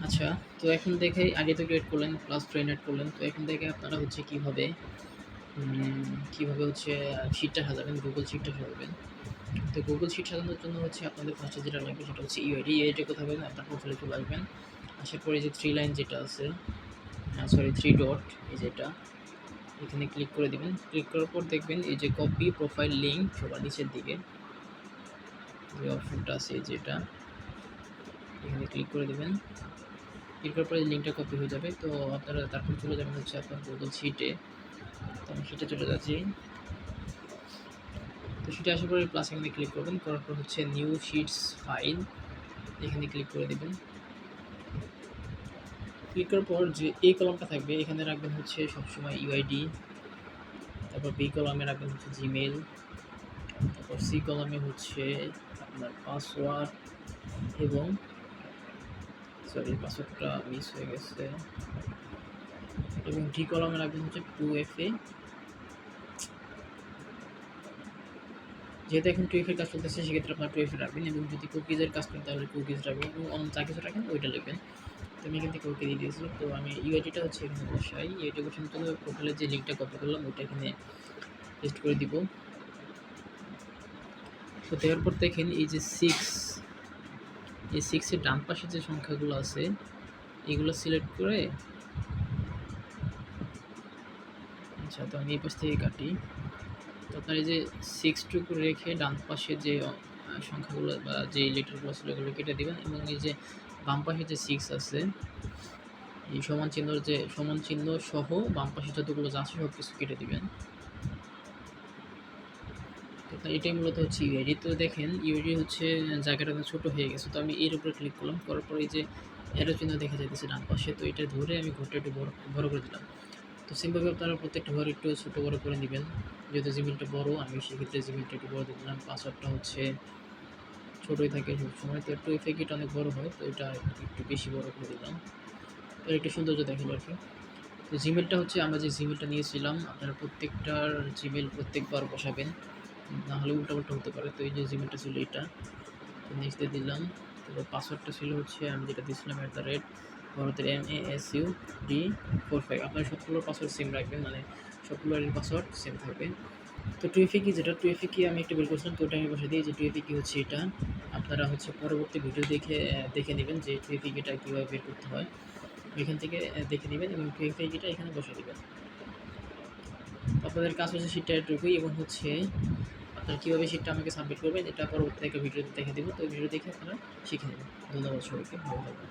আচ্ছা, তো এখন দেখে আগে তো ক্রিয়েট করলেন প্লাস ফ্রেন্ড এড করলেন। তো এখন থেকে আপনারা হচ্ছে কিভাবে হচ্ছে শিটটা সাজাবেন, গুগল শিটটা সাজাবেন। তো গুগল শিট সাজানোর জন্য হচ্ছে আপনাদের ফার্স্টে যেটা লাগবে সেটা হচ্ছে ইউআইডি। ইউআইডি কোথায় পাবেন? আপনার প্রোফাইলে চলে আসবেন। আসার পরে যে 3 লাইন যেটা আছে, সরি 3 ডট, এই যেটা, এখানে ক্লিক করে দিবেন। ক্লিক করার পর দেখবেন এই যে কপি প্রোফাইল লিঙ্ক সবার নিচের দিকে যে অপশনটা আছে যেটা, এখানে ক্লিক করে দিবেন। ক্লিক করার পরে লিঙ্কটা কপি হয়ে যাবে। তো আপনারা তারপর চলে যাবেন হচ্ছে আপনার গুগল শিটে। তো আমি শিটে চলে যাচ্ছি। তো শিটে আসার পরে প্লাস এখানে ক্লিক করবেন। করার পর হচ্ছে নিউ শিটস ফাইল, এখানে ক্লিক করে দেবেন। ক্লিক করার পর যে এই কলামটা থাকবে এখানে রাখবেন হচ্ছে সবসময় ইউআইডি, তারপর বি কলামে রাখবেন হচ্ছে জিমেল, তারপর সি কলামে হচ্ছে আপনার পাসওয়ার্ড এবং সরি পাসওয়ার্ডটা মিস হয়ে গেছে, এবং ডি কলামে রাখবেন হচ্ছে 2FA। যেহেতু এখন 2FA কাজ চলতেছে সেক্ষেত্রে আপনার 2FA রাখবেন, এবং যদি কুকিজের কাজ করেন তাহলে কুকিজ রাখবেন, এবং অন্য যা কিছু রাখেন ওইটা লিখবেন। তো আমি এখান থেকে ওকে দিয়ে দিয়েছি। তো আমি ইউআইডিটা হচ্ছে এখানে বসাই। ইউআইডি বসানোর জন্য প্রোফাইলের যে লিঙ্কটা কপি করলাম ওইটা এখানে পেস্ট করে দিব। তো দেওয়ার পর দেখেন এই যে 6, এই 6 এর ডান পাশে যে সংখ্যাগুলো আছে এগুলো সিলেক্ট করে, আচ্ছা তো আমি এই পাশ থেকে কাটি। তো আপনার এই যে 6 টুকু রেখে ডান পাশে যে সংখ্যাগুলো বা যে লেটারগুলো ছিল এগুলো কেটে দেবেন, এবং এই যে বাম পাশে যে 6 আছে এই সমান চিহ্ন সহ বাম পাশে যতগুলো যা আছে সব কিছু কেটে দিবেন। তো এটাই মূলত হচ্ছে ইউআইডি। তো দেখেন ইউআইডি হচ্ছে জায়গাটা ছোটো হয়ে গেছে। তো আমি এর উপরে ক্লিক করলাম, করার পর এই যে অ্যারো চিহ্ন দেখা যাইতেছে ডান পাশে, তো এটা ধরে আমি ঘরটা একটু বড় করে দিলাম। তো সিম্পলভাবে আপনারা প্রত্যেকটা ঘর একটু ছোটো বড় করে নেবেন। যেহেতু জিমেলটা বড় আমি সেক্ষেত্রে জিমেলটা একটু বড় দিয়ে দিলাম। পাসওয়ার্ডটা হচ্ছে ছোটোই থাকে সবসময়, তো একটু এটা অনেক বড় হয়, তো এটা একটু বেশি বড় করে দিলাম। তো একটু সৌন্দর্য দেখালো আর কি। তো জিমেলটা হচ্ছে আমরা যে জিমেলটা নিয়েছিলাম আপনারা প্রত্যেকটার জিমেল প্রত্যেকবার বসাবেন, না হলে উল্টাপাল্টা হতে পারে। তো এই যে জিমেলটা ছিল এটা, তো নেক্সট দিয়ে দিলাম। তারপর পাসওয়ার্ডটা ছিল হচ্ছে আমি যেটা দিয়েছিলাম ভারতের MASUD45। আপনার সবগুলোর পাসওয়ার্ড সেম রাখবেন, মানে সবগুলোর পাসওয়ার্ড সেম থাকবে। তো 2FA কি, যেটা 2FA কি আমি একটা বের করছিলাম, তো ওটা আমি বসে দিই। যে 2FA কি হচ্ছে এটা আপনারা হচ্ছে পরবর্তী ভিডিও দেখে নেবেন যে 2FA কিটা কীভাবে বের করতে হয়, এখান থেকে দেখে নেবেন, এবং 2FA কিটা এখানে বসে দেবেন। আপনাদের কাজ হচ্ছে শিটটা এটুকুই, এবং হচ্ছে আপনারা কীভাবে শিটটা আমাকে সাবমিট করবেন এটা পরবর্তী একটা ভিডিওতে দেখে দেবো। তো ভিডিও দেখে আপনারা শিখে নেবেন। ধন্যবাদ সবাইকে, ভালো থাকবেন।